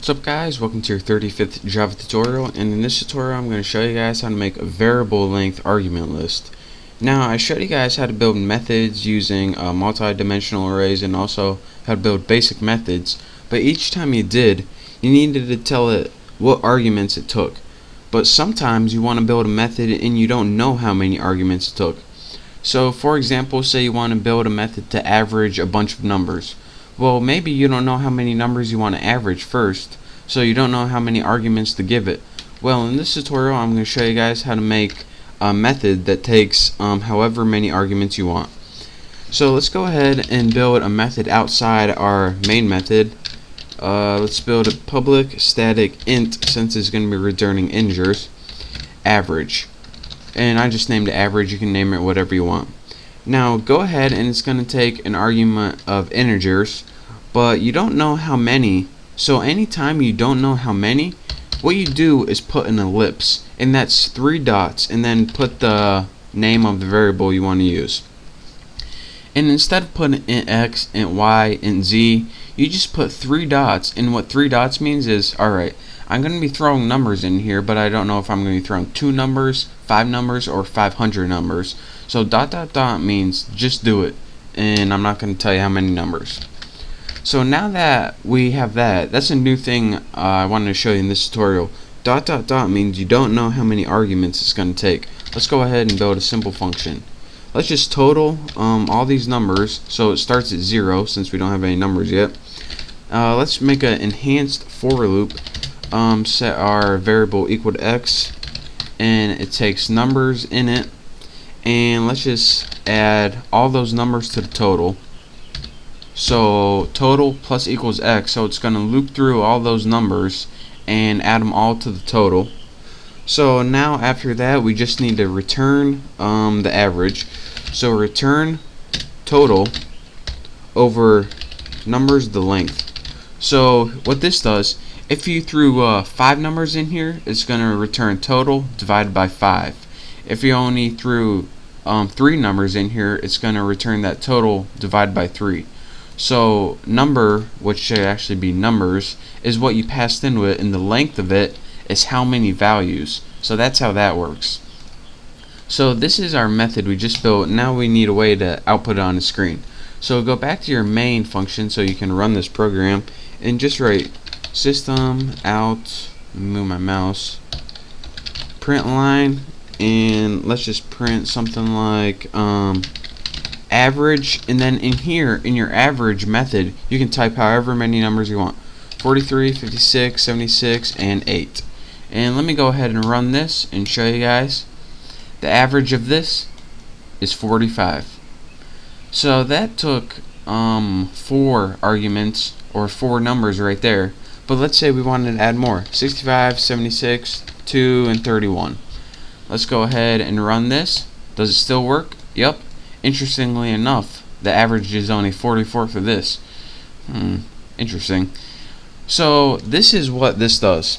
What's up guys, welcome to your 35th Java tutorial, and in this tutorial I'm going to show you guys how to make a variable length argument list. Now I showed you guys how to build methods using multi-dimensional arrays and also how to build basic methods, but each time you did, you needed to tell it what arguments it took. But sometimes you want to build a method and you don't know how many arguments it took. So for example, say you want to build a method to average a bunch of numbers. Well, maybe you don't know how many numbers you want to average first, so you don't know how many arguments to give it. Well, in this tutorial I'm going to show you guys how to make a method that takes however many arguments you want. So let's go ahead and build a method outside our main method. Let's build a public static int, since it's going to be returning integers, average. And I just named it average. You can name it whatever you want. Now go ahead, and it's going to take an argument of integers, but you don't know how many. So anytime you don't know how many, what you do is put an ellipse, and that's 3 dots, and then put the name of the variable you want to use. And instead of putting int x, int y, int z, you just put 3 dots, and what 3 dots means is, alright, I'm going to be throwing numbers in here, but I don't know if I'm going to be throwing 2 numbers, 5 numbers, or 500 numbers. So dot dot dot means just do it, and I'm not going to tell you how many numbers. So now that we have that, that's a new thing I wanted to show you in this tutorial. Dot dot dot means you don't know how many arguments it's going to take. Let's go ahead and build a simple function. Let's just total all these numbers, so it starts at 0 since we don't have any numbers yet. Let's make an enhanced for loop. Set our variable equal to x, and it takes numbers in it, and let's just add all those numbers to the total. So total plus equals x, so it's going to loop through all those numbers and add them all to the total. So now after that we just need to return the average. So return total over numbers the length. So what this does, if you threw 5 numbers in here, it's going to return total divided by 5. If you only threw 3 numbers in here, it's going to return that total divided by 3. So number, which should actually be numbers, is what you passed into it, and the length of it is how many values. So that's how that works. So this is our method we just built. Now we need a way to output it on the screen. So go back to your main function so you can run this program, and just write system out, move my mouse, print line, and let's just print something like average, and then in here in your average method you can type however many numbers you want, 43, 56, 76, and 8. And let me go ahead and run this and show you guys. The average of this is 45. So that took 4 arguments, or 4 numbers right there. But let's say we wanted to add more, 65, 76, 2, and 31. Let's go ahead and run this. Does it still work? Yep. Interestingly enough, the average is only 44 for this. Interesting. So this is what this does.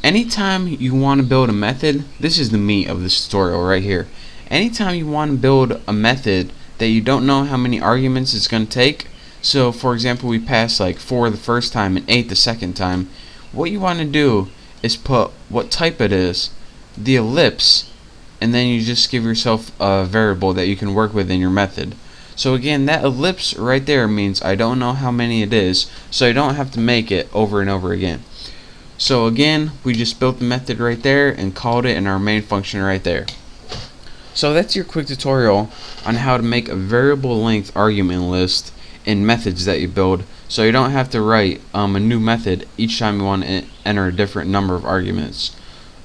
Anytime you want to build a method, this is the meat of this tutorial right here. Anytime you want to build a method that you don't know how many arguments it's going to take, so for example we pass like 4 the first time and 8 the second time, what you want to do is put what type it is, the ellipse, and then you just give yourself a variable that you can work with in your method. So again, that ellipse right there means I don't know how many it is, so I don't have to make it over and over again. So again, we just built the method right there and called it in our main function right there. So that's your quick tutorial on how to make a variable length argument list in methods that you build, so you don't have to write a new method each time you want to enter a different number of arguments.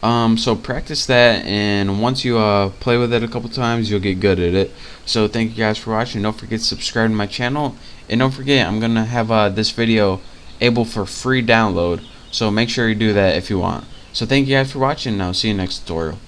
So practice that, and once you play with it a couple times, you'll get good at it. So thank you guys for watching. Don't forget to subscribe to my channel, and don't forget I'm gonna have this video able for free download, so make sure you do that if you want. So thank you guys for watching, and I'll see you next tutorial.